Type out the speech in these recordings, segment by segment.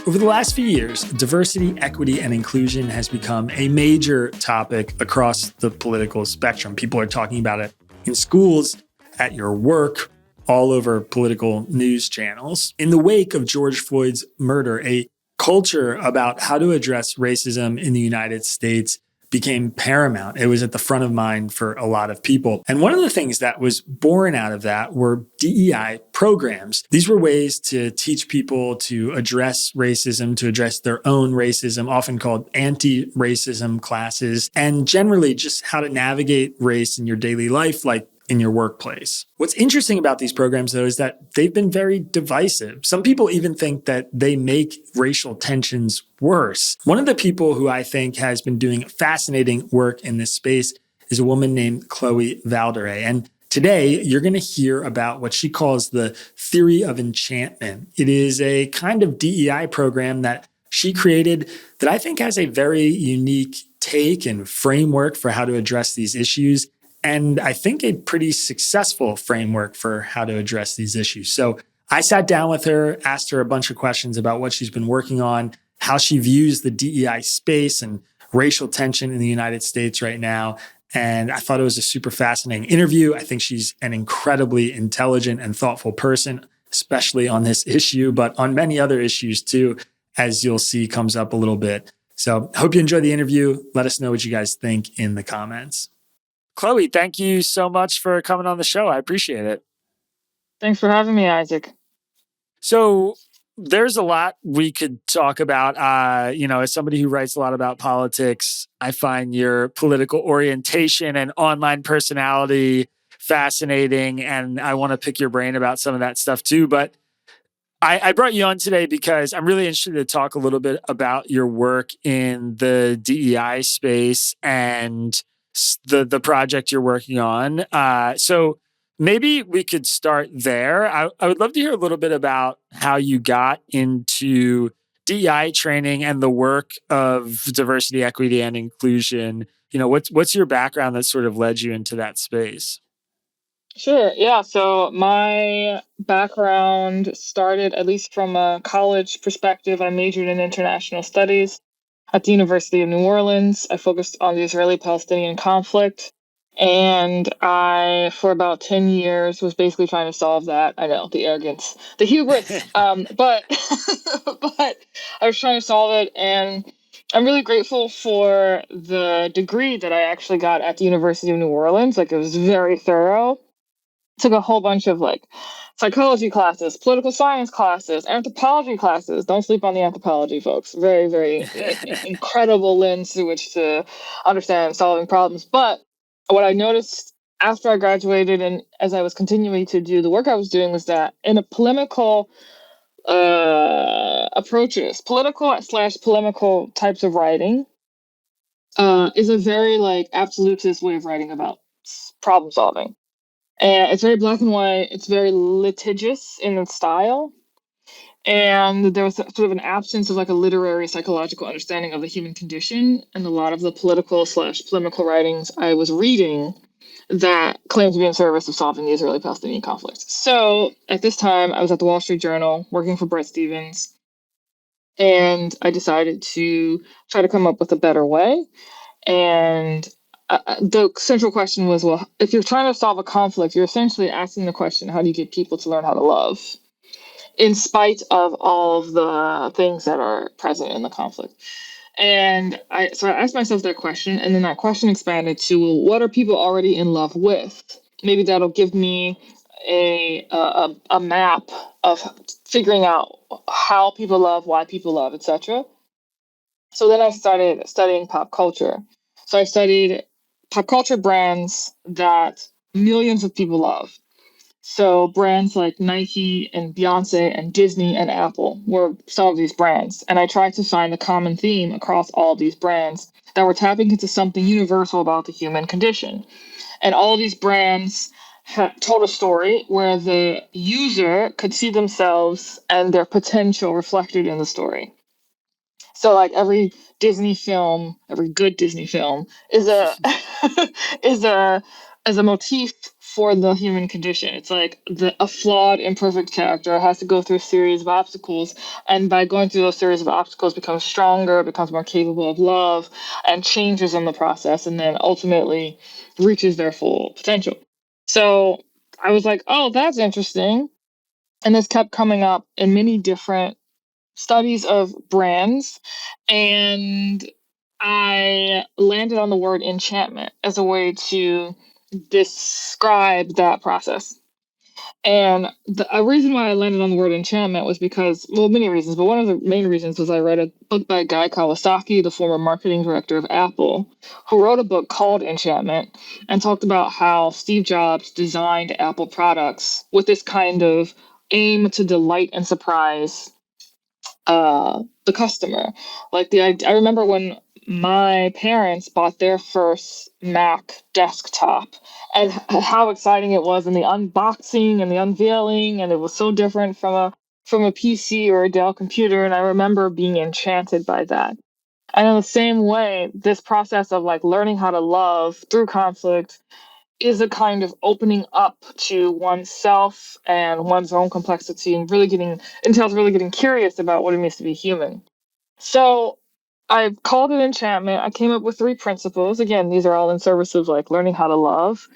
Over the last few years, diversity, equity, and inclusion has become a major topic across the political spectrum. People are talking about it in schools, at your work, all over political news channels. In the wake of George Floyd's murder, a culture about how to address racism in the United States became paramount. It was at the front of mind for a lot of people. And one of the things that was born out of that were DEI programs. These were ways to teach people to address racism, to address their own racism, often called anti-racism classes, and generally just how to navigate race in your daily life, like in your workplace. What's interesting about these programs, though, is that they've been very divisive. Some people even think that they make racial tensions worse. One of the people who I think has been doing fascinating work in this space is a woman named Chloé Valdary. And today, you're going to hear about what she calls the Theory of Enchantment. It is a kind of DEI program that she created that I think has a very unique take and framework for how to address these issues. And I think a pretty successful framework for how to address these issues. So I sat down with her, asked her a bunch of questions about what she's been working on, how she views the DEI space and racial tension in the United States right now. And I thought it was a super fascinating interview. I think she's an incredibly intelligent and thoughtful person, especially on this issue, but on many other issues too, as you'll see comes up a little bit. So I hope you enjoy the interview. Let us know what you guys think in the comments. Chloé, thank you so much for coming on the show. I appreciate it. Thanks for having me, Isaac. So there's a lot we could talk about. As somebody who writes a lot about politics, I find your political orientation and online personality fascinating. And I want to pick your brain about some of that stuff too. But I brought you on today because I'm really interested to talk a little bit about your work in the DEI space and the project you're working on. So maybe we could start there. I would love to hear a little bit about how you got into DEI training and the work of diversity, equity, and inclusion. What's your background that sort of led you into that space? Sure. Yeah. So my background started, at least from a college perspective, I majored in international studies at the University of New Orleans. I focused on the Israeli-Palestinian conflict. And I, for about 10 years, was basically trying to solve that. I know, the arrogance, the hubris. But but I was trying to solve it. And I'm really grateful for the degree that I actually got at the University of New Orleans. Like, it was very thorough. Took a whole bunch of psychology classes, political science classes, anthropology classes. Don't sleep on the anthropology, folks. Very, very incredible lens through which to understand solving problems. But what I noticed after I graduated and as I was continuing to do the work I was doing was that in a polemical approaches, political/polemical types of writing is a very absolutist way of writing about problem solving. And it's very black and white. It's very litigious in its style. And there was sort of an absence of a literary psychological understanding of the human condition. And a lot of the political/polemical writings I was reading that claimed to be in service of solving the Israeli-Palestinian conflict. So at this time, I was at the Wall Street Journal working for Bret Stephens. And I decided to try to come up with a better way. And the central question was, well, if you're trying to solve a conflict, you're essentially asking the question, how do you get people to learn how to love in spite of all of the things that are present in the conflict? And so I asked myself that question, and then that question expanded to, well, what are people already in love with? Maybe that'll give me a map of figuring out how people love, why people love, etc. So then I started studying pop culture. So I studied pop culture brands that millions of people love. So brands like Nike and Beyonce and Disney and Apple were some of these brands. And I tried to find a common theme across all these brands that were tapping into something universal about the human condition. And all of these brands told a story where the user could see themselves and their potential reflected in the story. So every Disney film, every good Disney film is a is a motif for the human condition. It's like a flawed, imperfect character has to go through a series of obstacles, and by going through those series of obstacles, becomes stronger, becomes more capable of love, and changes in the process, and then ultimately reaches their full potential. So I was like, oh, that's interesting. And this kept coming up in many different studies of brands, and I landed on the word enchantment as a way to describe that process. And a reason why I landed on the word enchantment was because, well, many reasons, but one of the main reasons was I read a book by Guy Kawasaki, the former marketing director of Apple, who wrote a book called Enchantment and talked about how Steve Jobs designed Apple products with this kind of aim to delight and surprise the customer. Like I remember when my parents bought their first Mac desktop, and how exciting it was, and the unboxing and the unveiling, and it was so different from a PC or a Dell computer, and I remember being enchanted by that. And in the same way, this process of like learning how to love through conflict is a kind of opening up to oneself and one's own complexity, and entails really getting curious about what it means to be human. So I called it enchantment. I came up with three principles. Again, these are all in service of like learning how to love.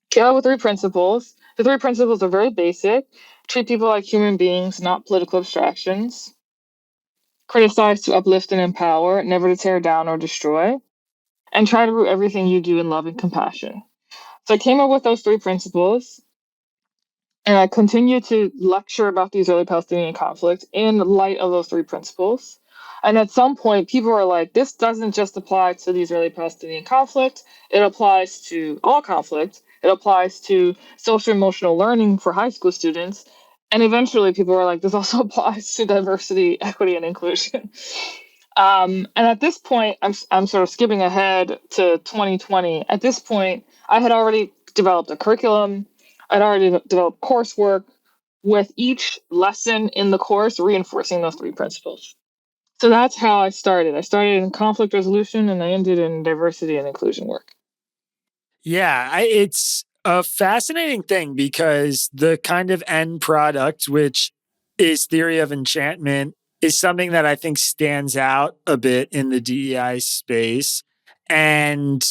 Came up with three principles. The three principles are very basic. Treat people like human beings, not political abstractions. Criticize to uplift and empower, never to tear down or destroy. And try to root everything you do in love and compassion. So I came up with those three principles, and I continue to lecture about the Israeli Palestinian conflict in light of those three principles. And at some point, people are like, this doesn't just apply to the Israeli Palestinian conflict, it applies to all conflict, it applies to social emotional learning for high school students. And eventually, people are like, this also applies to diversity, equity, and inclusion. And at this point, I'm sort of skipping ahead to 2020. At this point, I had already developed a curriculum. I'd already developed coursework with each lesson in the course reinforcing those three principles. So that's how I started. I started in conflict resolution and I ended in diversity and inclusion work. Yeah, it's a fascinating thing because the kind of end product, which is Theory of Enchantment, is something that I think stands out a bit in the DEI space. And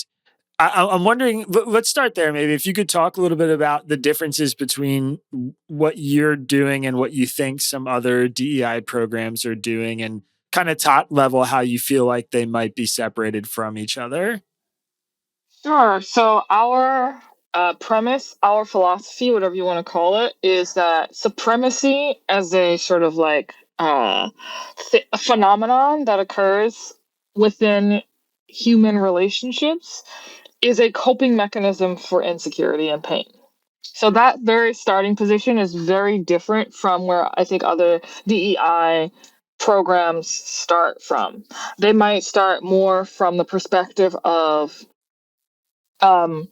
I'm wondering, let's start there. Maybe if you could talk a little bit about the differences between what you're doing and what you think some other DEI programs are doing, and kind of top level how you feel like they might be separated from each other. Sure. So our premise, our philosophy, whatever you want to call it, is that supremacy as a sort of like a phenomenon that occurs within human relationships is a coping mechanism for insecurity and pain. So that very starting position is very different from where I think other DEI programs start from. They might start more from the perspective of um,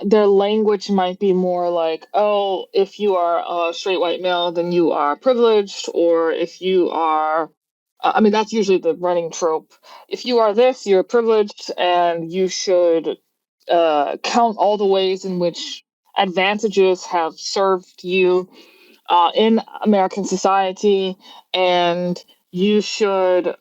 their language might be more like, oh, if you are a straight white male, then you are privileged, or if you are, I mean, that's usually the running trope. If you are this, you're privileged, and you should count all the ways in which advantages have served you in American society, and you should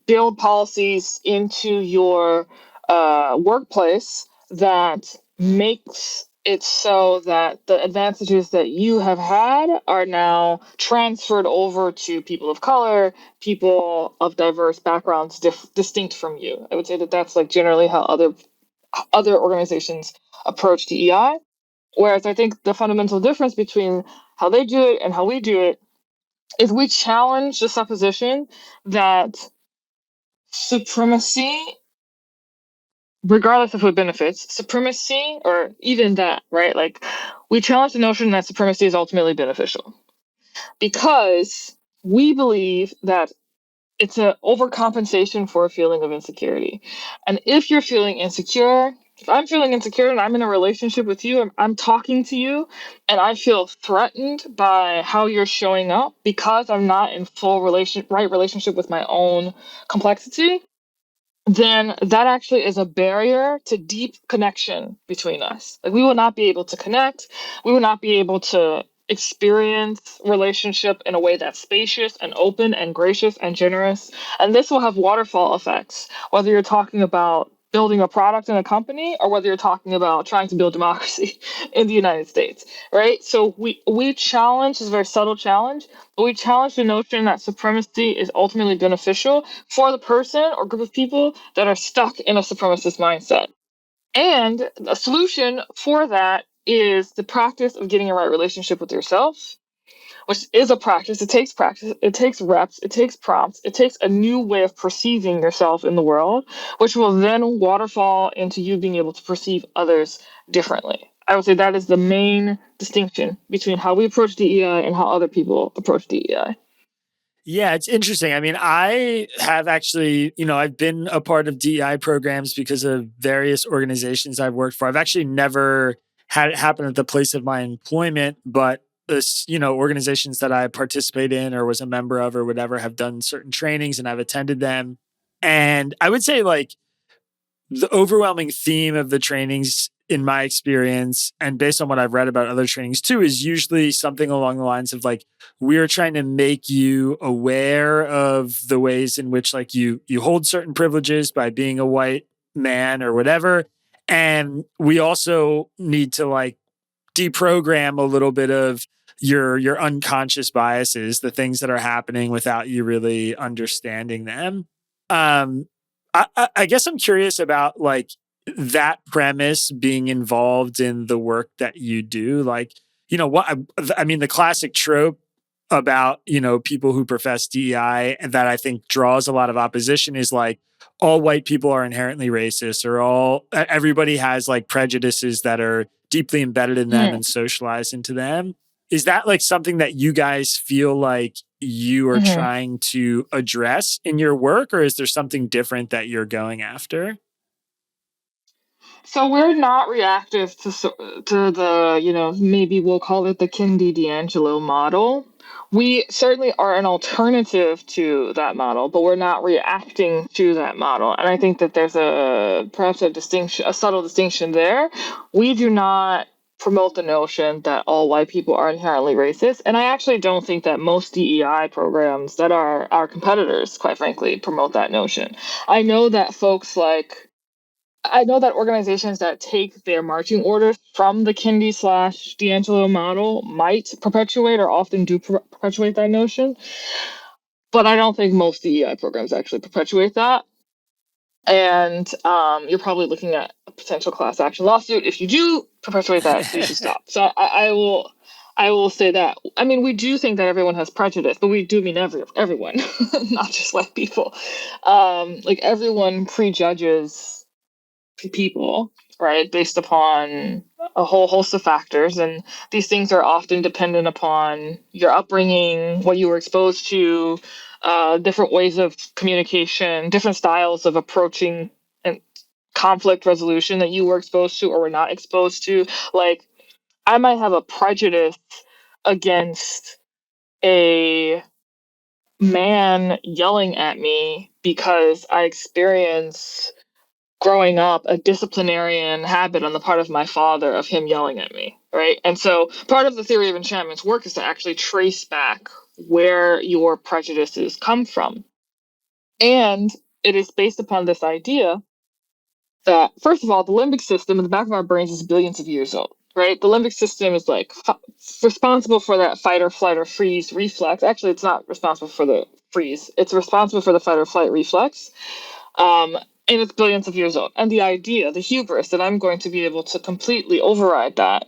build policies into your workplace that makes it so that the advantages that you have had are now transferred over to people of color, people of diverse backgrounds distinct from you. I would say that that's like generally how other organizations approach DEI. Whereas I think the fundamental difference between how they do it and how we do it is we challenge the supposition that supremacy, regardless of who it benefits, supremacy, or even that, right? Like, we challenge the notion that supremacy is ultimately beneficial because we believe that it's an overcompensation for a feeling of insecurity. And if you're feeling insecure, if I'm feeling insecure and I'm in a relationship with you, I'm talking to you, and I feel threatened by how you're showing up because I'm not in full relationship with my own complexity, then that actually is a barrier to deep connection between us. Like, we will not be able to connect. We will not be able to experience relationship in a way that's spacious and open and gracious and generous. And this will have waterfall effects, whether you're talking about building a product in a company or whether you're talking about trying to build democracy in the United States, right? So we challenge, this is a very subtle challenge, but we challenge the notion that supremacy is ultimately beneficial for the person or group of people that are stuck in a supremacist mindset. And a solution for that is the practice of getting a right relationship with yourself, which is a practice. It takes practice, it takes reps, it takes prompts, it takes a new way of perceiving yourself in the world, which will then waterfall into you being able to perceive others differently. I would say that is the main distinction between how we approach DEI and how other people approach DEI. Yeah, it's interesting. I mean, I have actually, I've been a part of DEI programs because of various organizations I've worked for. I've actually never had it happen at the place of my employment, but this, organizations that I participate in or was a member of or whatever have done certain trainings and I've attended them. And I would say like the overwhelming theme of the trainings in my experience and based on what I've read about other trainings too is usually something along the lines of like we're trying to make you aware of the ways in which like you hold certain privileges by being a white man or whatever, and we also need to like deprogram a little bit of your unconscious biases, the things that are happening without you really understanding them. Um, I guess I'm curious about like that premise being involved in the work that you do. Like, what I mean, the classic trope about people who profess DEI and that I think draws a lot of opposition is like all white people are inherently racist or everybody has like prejudices that are deeply embedded in them Mm. and socialized into them. Is that like something that you guys feel like you are Mm-hmm. trying to address in your work, or is there something different that you're going after? So we're not reactive to the, maybe we'll call it the Kendi D'Angelo model. We certainly are an alternative to that model, but we're not reacting to that model. And I think that there's perhaps a subtle distinction there. We do not promote the notion that all white people are inherently racist. And I actually don't think that most DEI programs that are our competitors, quite frankly, promote that notion. I know that organizations that take their marching orders from the Kendi / D'Angelo model might perpetuate or often do perpetuate that notion, but I don't think most DEI programs actually perpetuate that. And you're probably looking at a potential class action lawsuit if you do perpetuate that. So you should stop. So I will say that. I mean, we do think that everyone has prejudice, but we do mean everyone, not just white people. Like, everyone prejudges people, right, based upon a whole host of factors. And these things are often dependent upon your upbringing, what you were exposed to, different ways of communication, different styles of approaching and conflict resolution that you were exposed to or were not exposed to. Like, I might have a prejudice against a man yelling at me because I experience growing up a disciplinarian habit on the part of my father of him yelling at me, right? And so part of the theory of enchantment's work is to actually trace back where your prejudices come from. And it is based upon this idea that, first of all, the limbic system in the back of our brains is billions of years old, right? The limbic system is like responsible for that fight or flight or freeze reflex. Actually, it's not responsible for the freeze. It's responsible for the fight or flight reflex. Um, and it's billions of years old. And the idea, the hubris that I'm going to be able to completely override that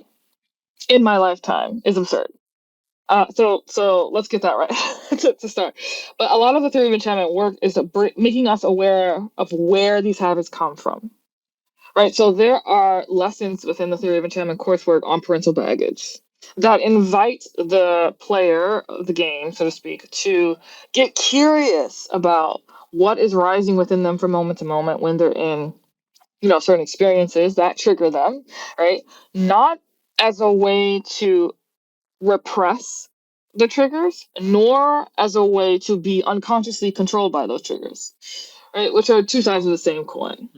in my lifetime is absurd. So let's get that right to start. But a lot of the theory of enchantment work is making us aware of where these habits come from. Right. So there are lessons within the theory of enchantment coursework on parental baggage that invite the player of the game, so to speak, to get curious about what is rising within them from moment to moment when they're in, certain experiences that trigger them, right? Not as a way to repress the triggers, nor as a way to be unconsciously controlled by those triggers. right? Which are two sides of the same coin.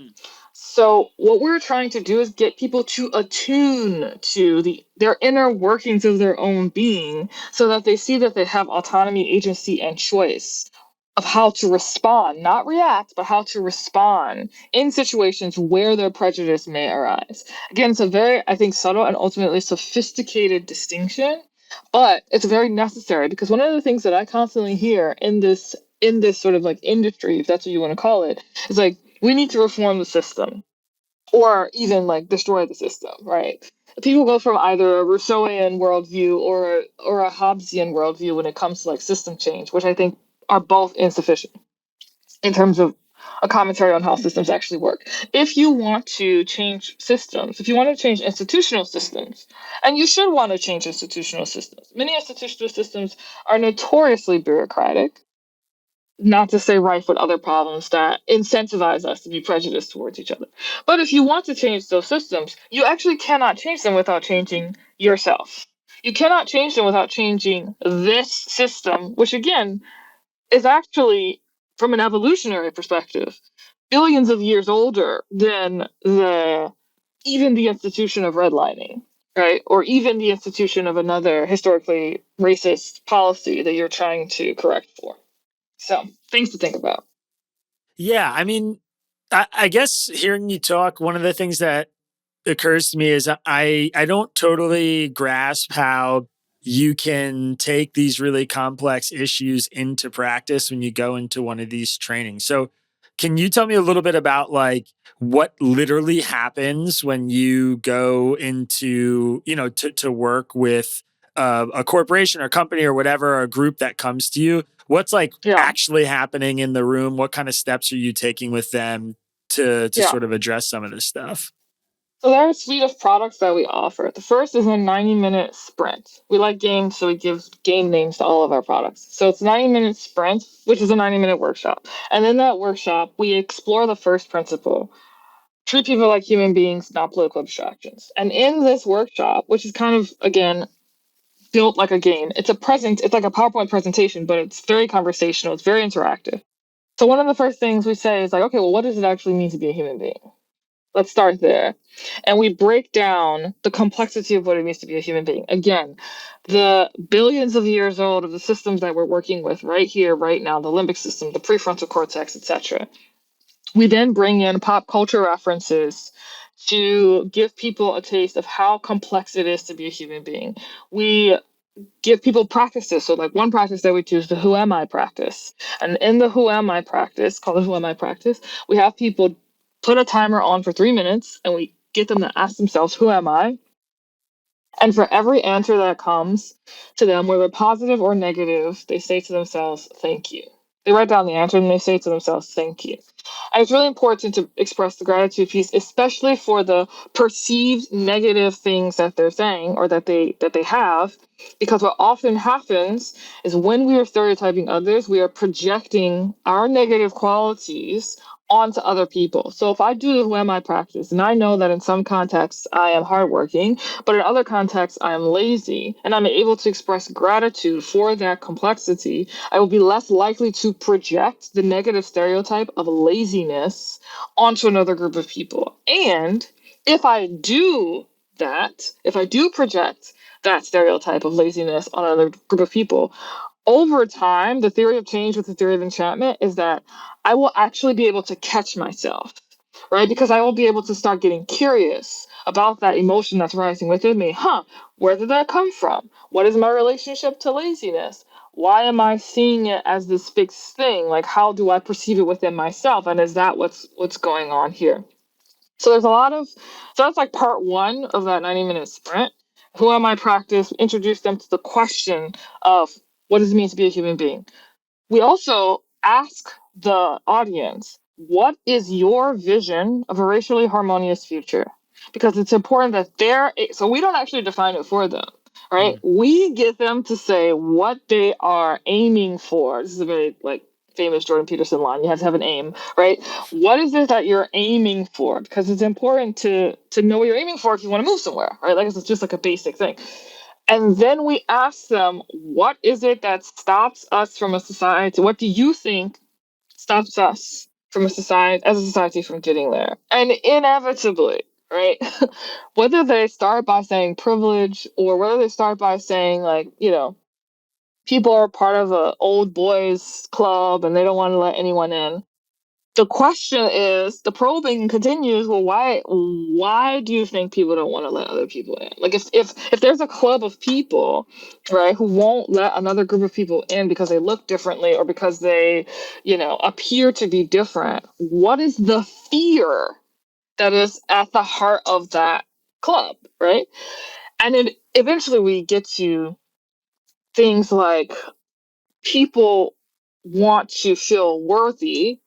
So what we're trying to do is get people to attune to their inner workings of their own being so that they see that they have autonomy, agency, and choice of how to respond, not react, but how to respond in situations where their prejudice may arise. Again, it's a very, I think, subtle and ultimately sophisticated distinction, but it's very necessary because one of the things that I constantly hear in this sort of like industry, if that's what you want to call it, is like, we need to reform the system or even like destroy the system, right? People go from either a Rousseauian worldview or a Hobbesian worldview when it comes to like system change, which I think are both insufficient in terms of a commentary on how systems actually work. If you want to change systems, if you want to change institutional systems, and you should want to change institutional systems, many institutional systems are notoriously bureaucratic, not to say rife with other problems that incentivize us to be prejudiced towards each other. But if you want to change those systems, you actually cannot change them without changing yourself. You cannot change them without changing this system, which again is actually, from an evolutionary perspective, billions of years older than even the institution of redlining, right? Or even the institution of another historically racist policy that you're trying to correct for. So, things to think about. Yeah, I mean, I guess hearing you talk, one of the things that occurs to me is I don't totally grasp how you can take these really complex issues into practice when you go into one of these trainings. So can you tell me a little bit about like what literally happens when you go into, to work with a corporation or company or whatever, or a group that comes to you? What's like Yeah, actually happening in the room? What kind of steps are you taking with them to yeah. sort of address some of this stuff? So there are a suite of products that we offer. The first is a 90-minute sprint. We like games, so we give game names to all of our products. So it's a 90-minute sprint, which is a 90-minute workshop. And in that workshop, we explore the first principle. Treat people like human beings, not political abstractions. And in this workshop, which is kind of, again, built like a game, it's like a PowerPoint presentation, but it's very conversational, it's very interactive. So one of the first things we say is like, okay, well, what does it actually mean to be a human being? Let's start there. And we break down the complexity of what it means to be a human being. Again, the billions of years old of the systems that we're working with right here, right now, the limbic system, the prefrontal cortex, etc. We then bring in pop culture references to give people a taste of how complex it is to be a human being. We give people practices. So, like one practice that we do is the Who Am I practice. And in the Who Am I practice, called the Who Am I practice, we have people put a timer on for 3 minutes and we get them to ask themselves, Who am I? And for every answer that comes to them, whether positive or negative, they say to themselves, Thank you. They write down the answer and they say to themselves, Thank you. And it's really important to express the gratitude piece, especially for the perceived negative things that they're saying or that they have, because what often happens is when we are stereotyping others, we are projecting our negative qualities onto other people. So if I do the Who Am I practice, and I know that in some contexts I am hardworking, but in other contexts I am lazy, and I'm able to express gratitude for that complexity, I will be less likely to project the negative stereotype of laziness onto another group of people. And if I do if I do project that stereotype of laziness on another group of people, over time, the theory of change with the theory of enchantment is that I will actually be able to catch myself, right? Because I will be able to start getting curious about that emotion that's rising within me. Where did that come from? What is my relationship to laziness? Why am I seeing it as this fixed thing? Like, how do I perceive it within myself? And is that what's going on here? So there's a lot of, so that's like part one of that 90-minute sprint. Who am I practice? Introduce them to the question of what does it mean to be a human being? We also ask the audience, what is your vision of a racially harmonious future? Because it's important that so we don't actually define it for them, right? Mm. We get them to say what they are aiming for. This is a very like famous Jordan Peterson line. You have to have an aim, right? What is it that you're aiming for? Because it's important to know what you're aiming for if you want to move somewhere, right? Like it's just like a basic thing. And then we ask them, what is it that stops us from a society? What do you think stops us from a society from getting there. And inevitably, right? Whether they start by saying privilege or whether they start by saying like, people are part of a old boys club and they don't want to let anyone in. The question is, the probing continues. Well, why do you think people don't want to let other people in? Like if there's a club of people, right, who won't let another group of people in because they look differently or because they, appear to be different, what is the fear that is at the heart of that club, right? And then eventually we get to things like people want to feel worthy.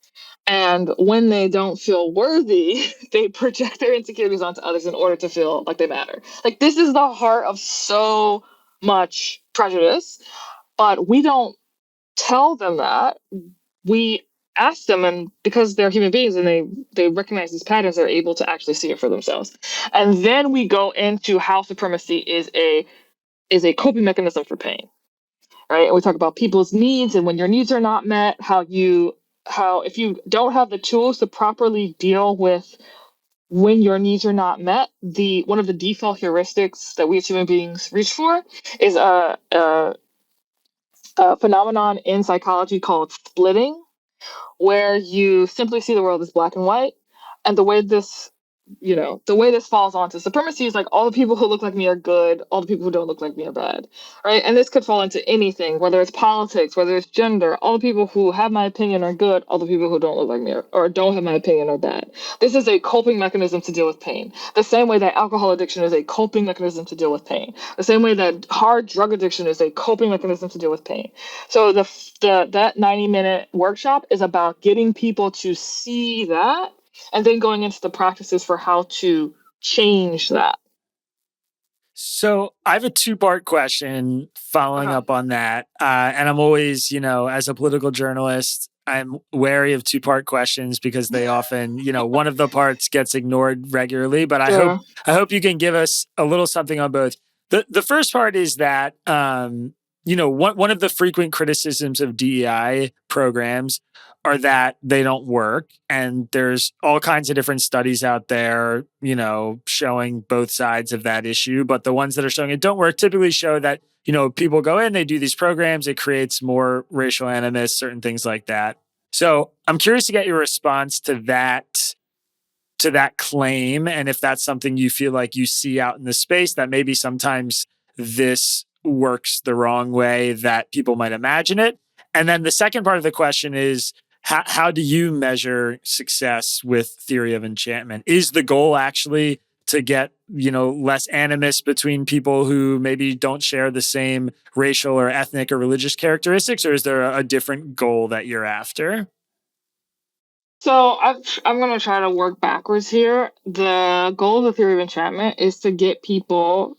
And when they don't feel worthy, they project their insecurities onto others in order to feel like they matter. Like, this is the heart of so much prejudice, but we don't tell them that. We ask them, and because they're human beings and they recognize these patterns, they're able to actually see it for themselves. And then we go into how supremacy is a coping mechanism for pain, right? And we talk about people's needs, and when your needs are not met, how if you don't have the tools to properly deal with when your needs are not met, the one of the default heuristics that we as human beings reach for is a phenomenon in psychology called splitting, where you simply see the world as black and white. And the way this falls onto supremacy is like, all the people who look like me are good, all the people who don't look like me are bad, right? And this could fall into anything, whether it's politics, whether it's gender. All the people who have my opinion are good, all the people who don't look like me or don't have my opinion are bad. This is a coping mechanism to deal with pain. The same way that alcohol addiction is a coping mechanism to deal with pain. The same way that hard drug addiction is a coping mechanism to deal with pain. So that 90-minute workshop is about getting people to see that and then going into the practices for how to change that. So I have a two-part question following up on that. And I'm always, as a political journalist, I'm wary of two-part questions because they often, one of the parts gets ignored regularly. But I hope you can give us a little something on both. The first part is that, one of the frequent criticisms of DEI programs are that they don't work. And there's all kinds of different studies out there, showing both sides of that issue. But the ones that are showing it don't work typically show that, people go in, they do these programs, it creates more racial animus, certain things like that. So I'm curious to get your response to that claim, and if that's something you feel like you see out in the space, that maybe sometimes this works the wrong way that people might imagine it. And then the second part of the question is, how do you measure success with Theory of Enchantment? Is the goal actually to get, less animus between people who maybe don't share the same racial or ethnic or religious characteristics, or is there a different goal that you're after? So I'm going to try to work backwards here. The goal of the Theory of Enchantment is to get people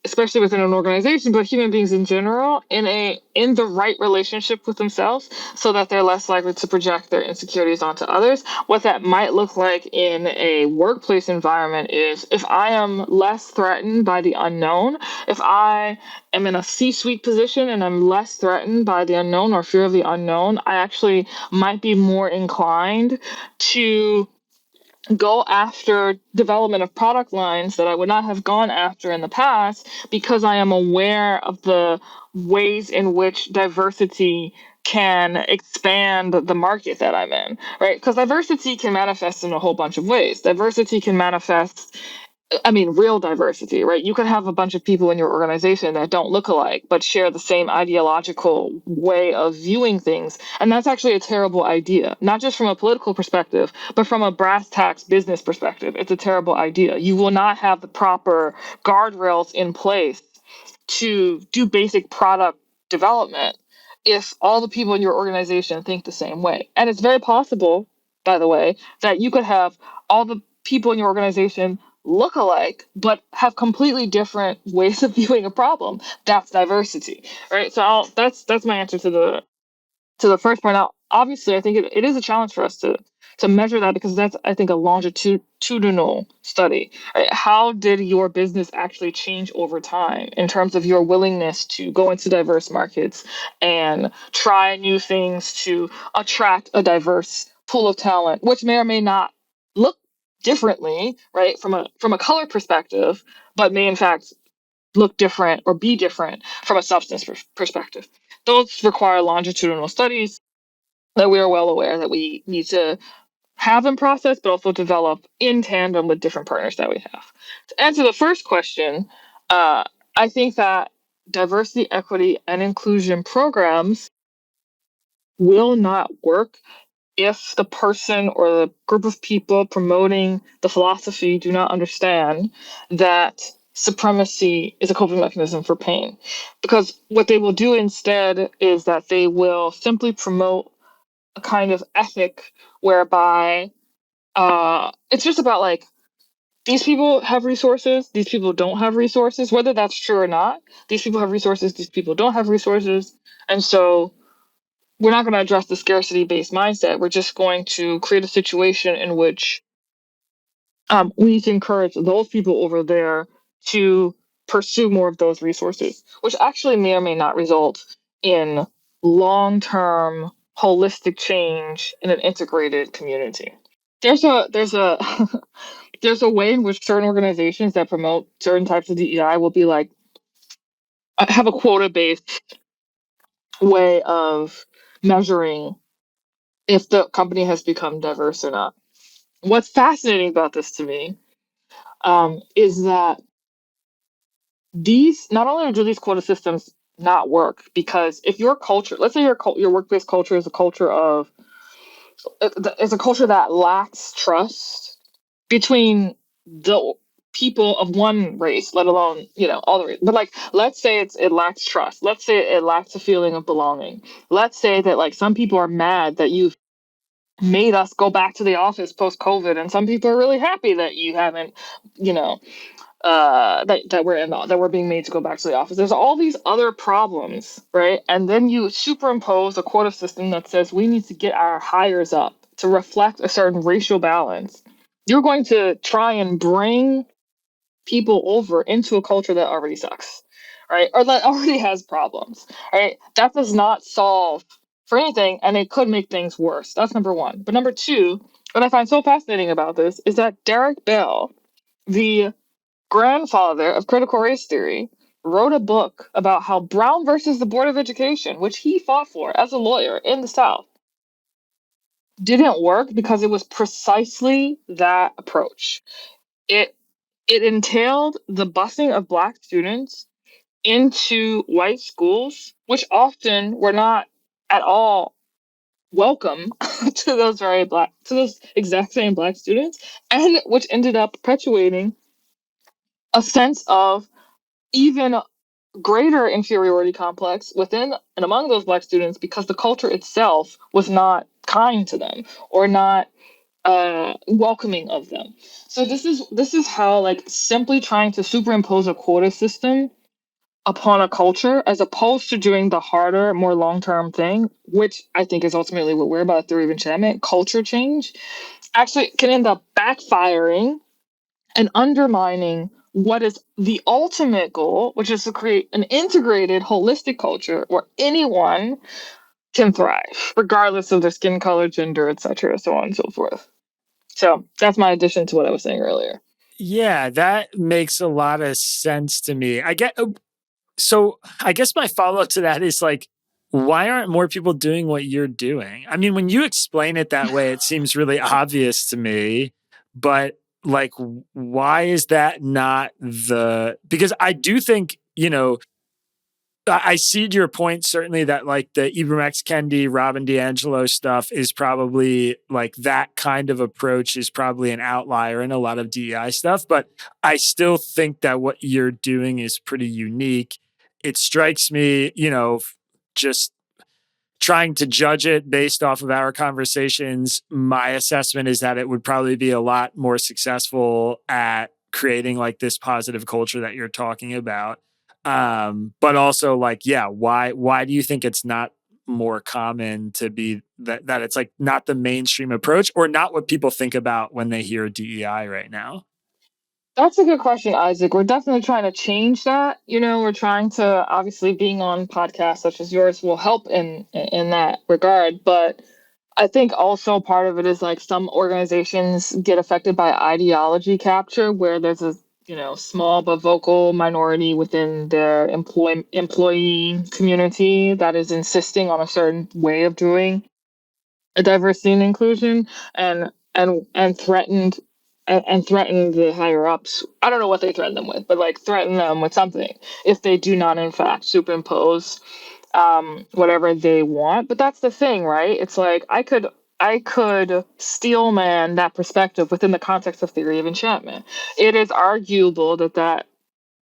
especially within an organization, but human beings in general, in the right relationship with themselves, so that they're less likely to project their insecurities onto others. What that might look like in a workplace environment is, if I am less threatened by the unknown, if I am in a C-suite position and I'm less threatened by the unknown or fear of the unknown, I actually might be more inclined to go after development of product lines that I would not have gone after in the past, because I am aware of the ways in which diversity can expand the market that I'm in, right? Because diversity can manifest in a whole bunch of ways. Diversity can manifest, real diversity, right? You could have a bunch of people in your organization that don't look alike, but share the same ideological way of viewing things. And that's actually a terrible idea, not just from a political perspective, but from a brass tacks business perspective. It's a terrible idea. You will not have the proper guardrails in place to do basic product development if all the people in your organization think the same way. And it's very possible, by the way, that you could have all the people in your organization look alike but have completely different ways of viewing a problem. That's diversity, right? So that's my answer to the first part. Now, obviously, I think it is a challenge for us to measure that, because that's, I think, a longitudinal study. Right? How did your business actually change over time in terms of your willingness to go into diverse markets and try new things to attract a diverse pool of talent, which may or may not look differently, right, from a color perspective, but may in fact look different or be different from a substance perspective. Those require longitudinal studies that we are well aware that we need to have in process, but also develop in tandem with different partners that we have. To answer the first question, I think that diversity, equity, and inclusion programs will not work if the person or the group of people promoting the philosophy do not understand that supremacy is a coping mechanism for pain. Because what they will do instead is that they will simply promote a kind of ethic whereby it's just about like these people have resources, these people don't have resources, whether that's true or not. These people have resources, these people don't have resources. And so we're not going to address the scarcity based mindset. We're just going to create a situation in which we need to encourage those people over there to pursue more of those resources, which actually may or may not result in long term holistic change in an integrated community. There's a there's a way in which certain organizations that promote certain types of DEI will be like have a quota based way of measuring if the company has become diverse or not. What's fascinating about this to me is that these not only do these quota systems not work because if your culture, let's say your workplace culture is a culture of is a culture that lacks trust between the people of one race, let alone all the race. But like, let's say it lacks trust. Let's say it lacks a feeling of belonging. Let's say that like some people are mad that you've made us go back to the office post COVID, and some people are really happy that you haven't, that we're being made to go back to the office. There's all these other problems, right? And then you superimpose a quota system that says we need to get our hires up to reflect a certain racial balance. You're going to try and bring people over into a culture that already sucks, right? Or that already has problems, right? That does not solve for anything, and it could make things worse. That's number one. But number two, what I find so fascinating about this is that Derek Bell, the grandfather of critical race theory, wrote a book about how Brown versus the Board of Education, which he fought for as a lawyer in the South, didn't work because it was precisely that approach. It it entailed the busing of Black students into white schools, which often were not at all welcome to those exact same Black students, and which ended up perpetuating a sense of even greater inferiority complex within and among those Black students because the culture itself was not kind to them or not welcoming of them. So this is how like simply trying to superimpose a quota system upon a culture as opposed to doing the harder, more long-term thing, which I think is ultimately what we're about, theory of enchantment, culture change, actually can end up backfiring and undermining what is the ultimate goal, which is to create an integrated, holistic culture where anyone can thrive, regardless of their skin color, gender, etc., so on and so forth. So that's my addition to what I was saying earlier. Yeah, that makes a lot of sense to me. So I guess my follow up to that is like, why aren't more people doing what you're doing? I mean, when you explain it that way, it seems really obvious to me, but like, why is that not because I do think, I see your point, certainly, that like the Ibram X. Kendi, Robin DiAngelo stuff is probably like that kind of approach is probably an outlier in a lot of DEI stuff. But I still think that what you're doing is pretty unique. It strikes me, just trying to judge it based off of our conversations, my assessment is that it would probably be a lot more successful at creating like this positive culture that you're talking about. But also like, yeah, why do you think it's not more common to be that it's like not the mainstream approach or not what people think about when they hear DEI right now? That's a good question, Isaac. We're definitely trying to change that. We're trying to obviously being on podcasts such as yours will help in that regard. But I think also part of it is like some organizations get affected by ideology capture, where there's a small but vocal minority within their employee community that is insisting on a certain way of doing a diversity and inclusion, and threatened the higher ups. I don't know what they threaten them with, but like threaten them with something if they do not in fact superimpose whatever they want. But that's the thing, right? It's like I could steel man that perspective within the context of theory of enchantment. It is arguable that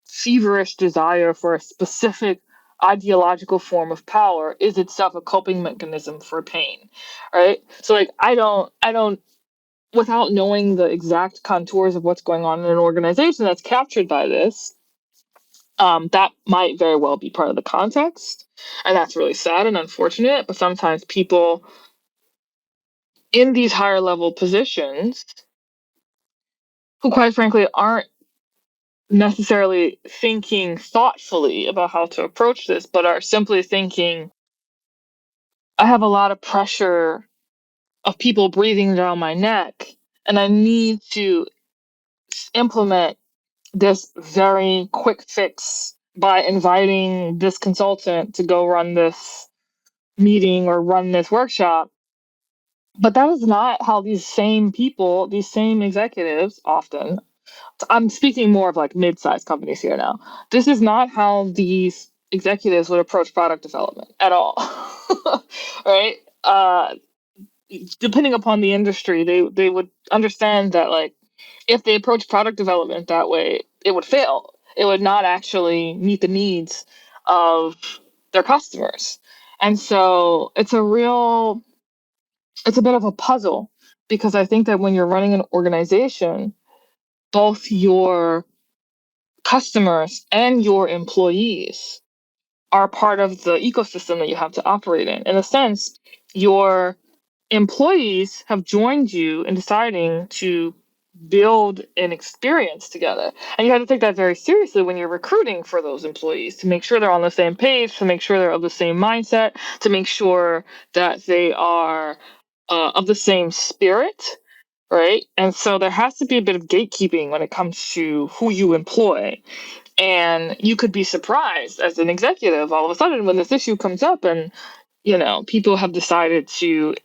feverish desire for a specific ideological form of power is itself a coping mechanism for pain, right? So like I don't without knowing the exact contours of what's going on in an organization that's captured by this, that might very well be part of the context, and that's really sad and unfortunate. But sometimes people in these higher level positions, who quite frankly aren't necessarily thinking thoughtfully about how to approach this, but are simply thinking, I have a lot of pressure of people breathing down my neck, and I need to implement this very quick fix by inviting this consultant to go run this meeting or run this workshop. But that is not how these same people, these same executives often, I'm speaking more of like mid-sized companies here now. This is not how these executives would approach product development at all. Right? Depending upon the industry, they would understand that like if they approach product development that way, it would fail. It would not actually meet the needs of their customers. And so it's a bit of a puzzle, because I think that when you're running an organization, both your customers and your employees are part of the ecosystem that you have to operate in. In a sense, your employees have joined you in deciding to build an experience together. And you have to take that very seriously when you're recruiting for those employees, to make sure they're on the same page, to make sure they're of the same mindset, to make sure that they are of the same spirit, right? And so there has to be a bit of gatekeeping when it comes to who you employ. And you could be surprised as an executive all of a sudden when this issue comes up, and people have decided to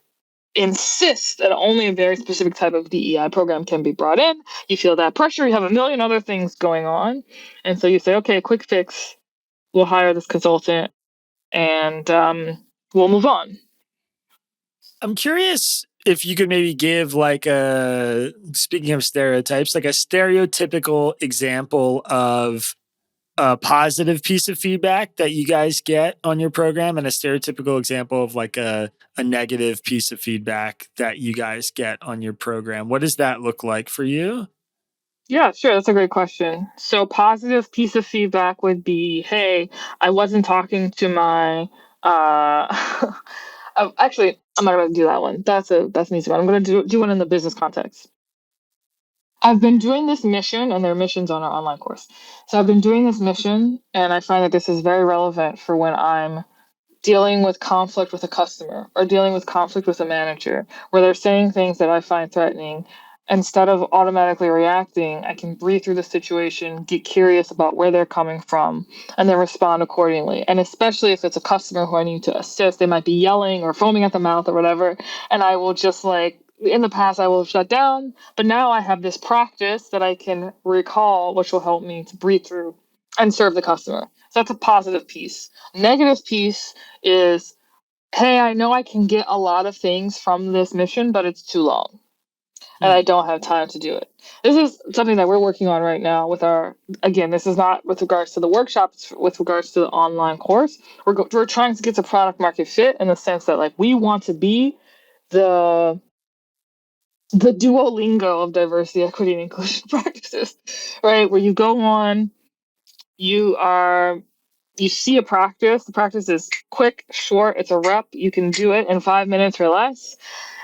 insist that only a very specific type of DEI program can be brought in. You feel that pressure, you have a million other things going on. And so you say, okay, quick fix, we'll hire this consultant, and we'll move on. I'm curious if you could maybe give like speaking of stereotypes, like a stereotypical example of a positive piece of feedback that you guys get on your program, and a stereotypical example of like a negative piece of feedback that you guys get on your program. What does that look like for you? Yeah, sure. That's a great question. So, positive piece of feedback would be, hey, I wasn't talking to my actually, I'm not going to do that one. That's an easy one. I'm going to do one in the business context. I've been doing this mission, and there are missions on our online course. So I've been doing this mission, and I find that this is very relevant for when I'm dealing with conflict with a customer or dealing with conflict with a manager, where they're saying things that I find threatening. Instead of automatically reacting, I can breathe through the situation, get curious about where they're coming from, and then respond accordingly. And especially if it's a customer who I need to assist, they might be yelling or foaming at the mouth or whatever. And I will just like, in the past, I will shut down. But now I have this practice that I can recall, which will help me to breathe through and serve the customer. So that's a positive piece. Negative piece is, hey, I know I can get a lot of things from this mission, but it's too long and I don't have time to do it. This is something that we're working on right now with again, this is not with regards to the workshops, with regards to the online course. We're trying to get to product market fit, in the sense that like we want to be the Duolingo of diversity, equity, and inclusion practices, right? Where you go on, you are you see a practice. The practice is quick, short, it's a rep. You can do it in 5 minutes or less.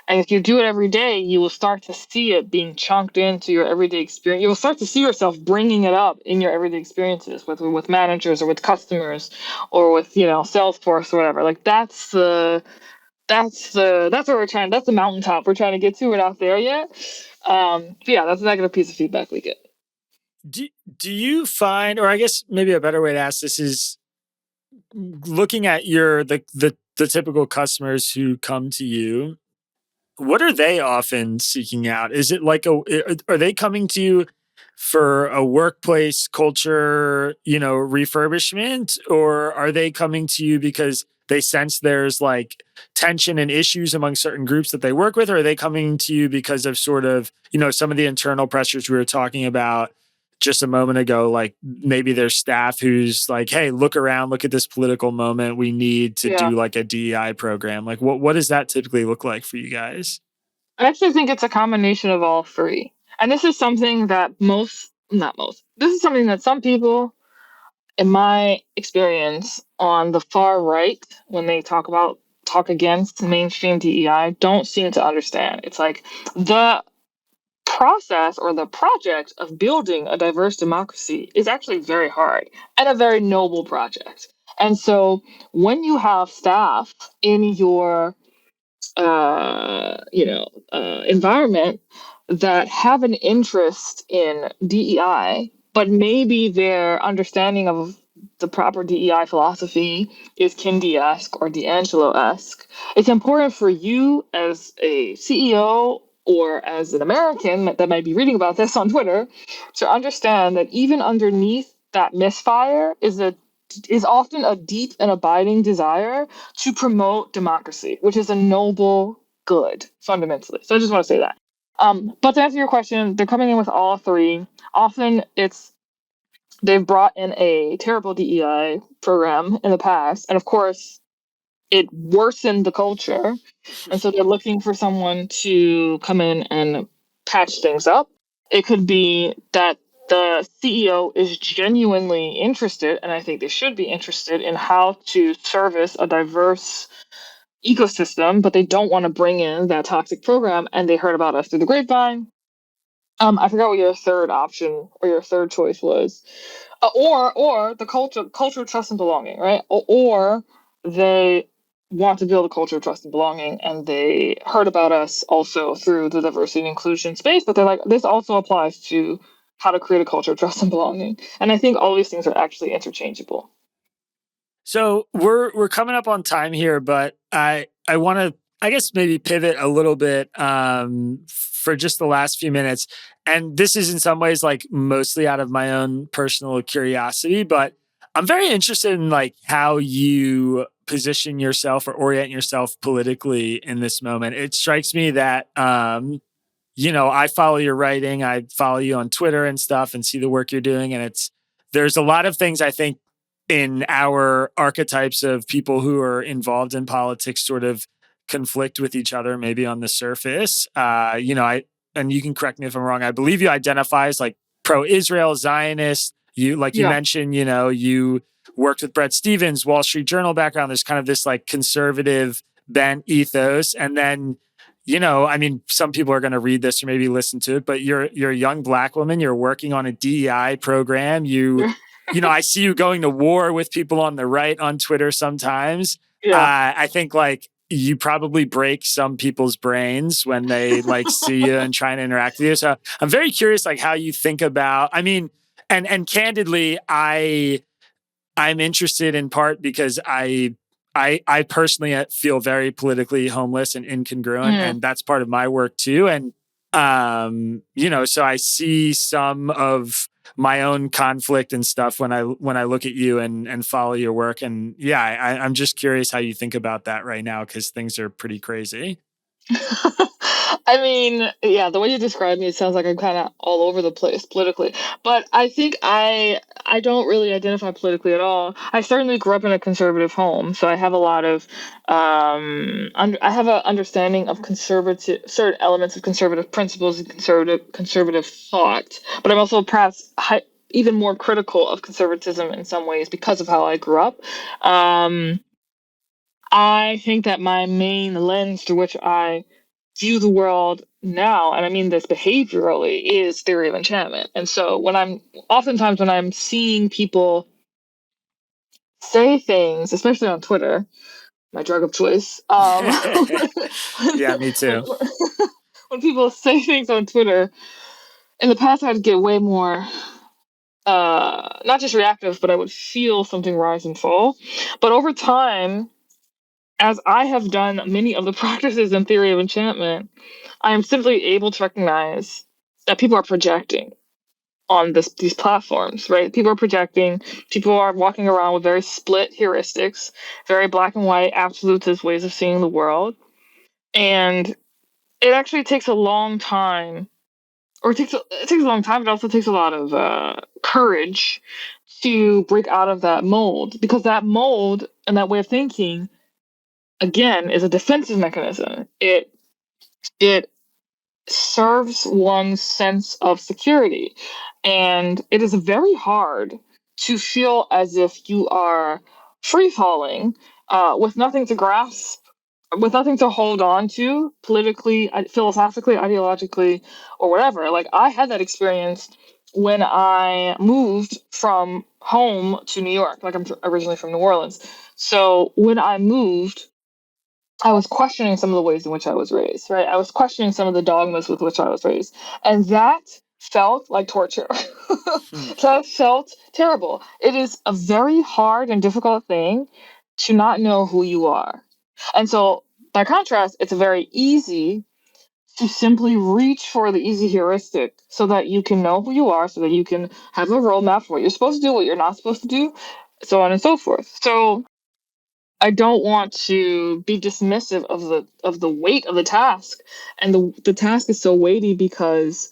And if you do it every day, you will start to see it being chunked into your everyday experience. You will start to see yourself bringing it up in your everyday experiences with managers or with customers or with, Salesforce or whatever. Like that's the that's what we're trying. That's the mountaintop we're trying to get to. We're not there yet. But yeah, that's a negative piece of feedback we get. Do you find, or I guess maybe a better way to ask this is looking at the typical customers who come to you, what are they often seeking out? Is it like are they coming to you for a workplace culture, refurbishment, or are they coming to you because they sense there's like tension and issues among certain groups that they work with, or are they coming to you because of sort of, some of the internal pressures we were talking about just a moment ago, like maybe there's staff who's like, hey, look around, look at this political moment. We need to Yeah. do like a DEI program. Like what does that typically look like for you guys? I actually think it's a combination of all three. And this is something that not most, this is something that some people, in my experience, on the far right, when they talk against mainstream DEI, don't seem to understand. It's like the process or the project of building a diverse democracy is actually very hard and a very noble project. And so when you have staff in your environment that have an interest in DEI, but maybe their understanding of the proper DEI philosophy is Kindy-esque or D'Angelo-esque, it's important for you as a CEO or as an American that might be reading about this on Twitter to understand that even underneath that misfire is often a deep and abiding desire to promote democracy, which is a noble good fundamentally. So I just want to say that. But to answer your question, they're coming in with all three. Often they've brought in a terrible DEI program in the past, and of course it worsened the culture. And so they're looking for someone to come in and patch things up. It could be that the CEO is genuinely interested, and I think they should be interested in how to service a diverse ecosystem, but they don't want to bring in that toxic program, and they heard about us through the grapevine. I forgot what your third option or your third choice was, or the culture of trust and belonging, right? Or they want to build a culture of trust and belonging, and they heard about us also through the diversity and inclusion space, but they're like, this also applies to how to create a culture of trust and belonging. And I think all these things are actually interchangeable. So we're coming up on time here, but I want to, I guess, maybe pivot a little bit for just the last few minutes. And this is in some ways like mostly out of my own personal curiosity, but I'm very interested in like how you position yourself or orient yourself politically in this moment. It strikes me that I follow your writing, I follow you on Twitter and stuff and see the work you're doing. And there's a lot of things I think in our archetypes of people who are involved in politics sort of conflict with each other, maybe on the surface. And you can correct me if I'm wrong. I believe you identify as like pro-Israel Zionist. You Yeah. mentioned, you worked with Bret Stephens, Wall Street Journal background. There's kind of this like conservative bent ethos. And then some people are going to read this or maybe listen to it, but you're a young Black woman. You're working on a DEI program. I see you going to war with people on the right on Twitter sometimes. Yeah. I think like you probably break some people's brains when they like see you and try and interact with you. So I'm very curious, like how you think about. I mean, and candidly, I'm interested in part because I personally feel very politically homeless and incongruent, Mm. and that's part of my work too. And so I see some of my own conflict and stuff when I look at you and follow your work. And yeah, I'm just curious how you think about that right now because things are pretty crazy. I mean, yeah, the way you describe me, it sounds like I'm kind of all over the place politically. But I think I don't really identify politically at all. I certainly grew up in a conservative home, so I have a lot of I have an understanding of conservative certain elements of conservative principles and conservative thought. But I'm also perhaps even more critical of conservatism in some ways because of how I grew up. Um, I think that my main lens through which I view the world now, and I mean this behaviorally, is theory of enchantment. And so oftentimes when I'm seeing people say things, especially on Twitter, my drug of choice. Yeah, me too. When people say things on Twitter, in the past I'd get way more not just reactive, but I would feel something rise and fall. But over time, as I have done many of the practices in Theory of Enchantment, I am simply able to recognize that people are projecting on these platforms, right? People are projecting, people are walking around with very split heuristics, very black and white, absolutist ways of seeing the world. And it actually takes a long time, or it takes a long time, but it also takes a lot of courage to break out of that mold, because that mold and that way of thinking, again, is a defensive mechanism. It serves one's sense of security. And it is very hard to feel as if you are free falling with nothing to grasp, with nothing to hold on to politically, philosophically, ideologically, or whatever. Like, I had that experience when I moved from home to New York. Like, I'm originally from New Orleans. So when I moved, I was questioning some of the ways in which I was raised, right? I was questioning some of the dogmas with which I was raised. And that felt like torture. That felt terrible. It is a very hard and difficult thing to not know who you are. And so, by contrast, it's very easy to simply reach for the easy heuristic so that you can know who you are, so that you can have a roadmap for what you're supposed to do, what you're not supposed to do, so on and so forth. So, I don't want to be dismissive of the weight of the task, and the task is so weighty because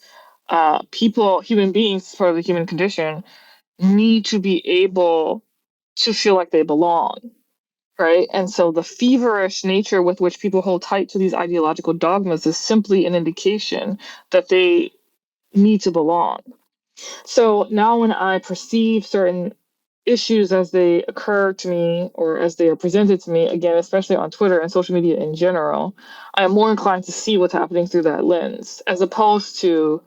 human beings, part of the human condition, need to be able to feel like they belong, right? And so the feverish nature with which people hold tight to these ideological dogmas is simply an indication that they need to belong. So now when I perceive certain issues as they occur to me or as they are presented to me, again, especially on Twitter and social media in general, I am more inclined to see what's happening through that lens, as opposed to,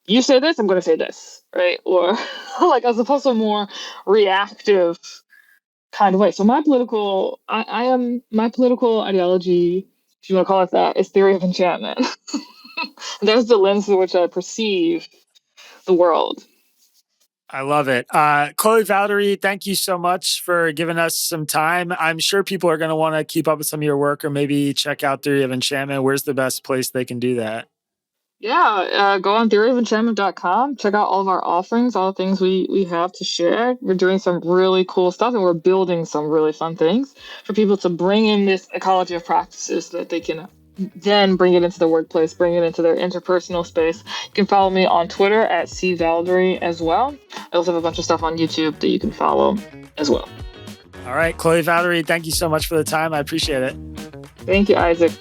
you say this, I'm going to say this, right? Or like, as opposed to a more reactive kind of way. So my political ideology, if you want to call it that, is Theory of Enchantment. That's the lens through which I perceive the world. I love it. Chloé Valdary, thank you so much for giving us some time. I'm sure people are going to want to keep up with some of your work or maybe check out Theory of Enchantment. Where's the best place they can do that? Yeah, go on theoryofenchantment.com. Check out all of our offerings, all the things we have to share. We're doing some really cool stuff, and we're building some really fun things for people to bring in this ecology of practices so that they can then bring it into the workplace, bring it into their interpersonal space. You can follow me on Twitter at @CValdary as well. I also have a bunch of stuff on YouTube that you can follow as well. All right, Chloé Valdary, thank you so much for the time. I appreciate it. Thank you, Isaac.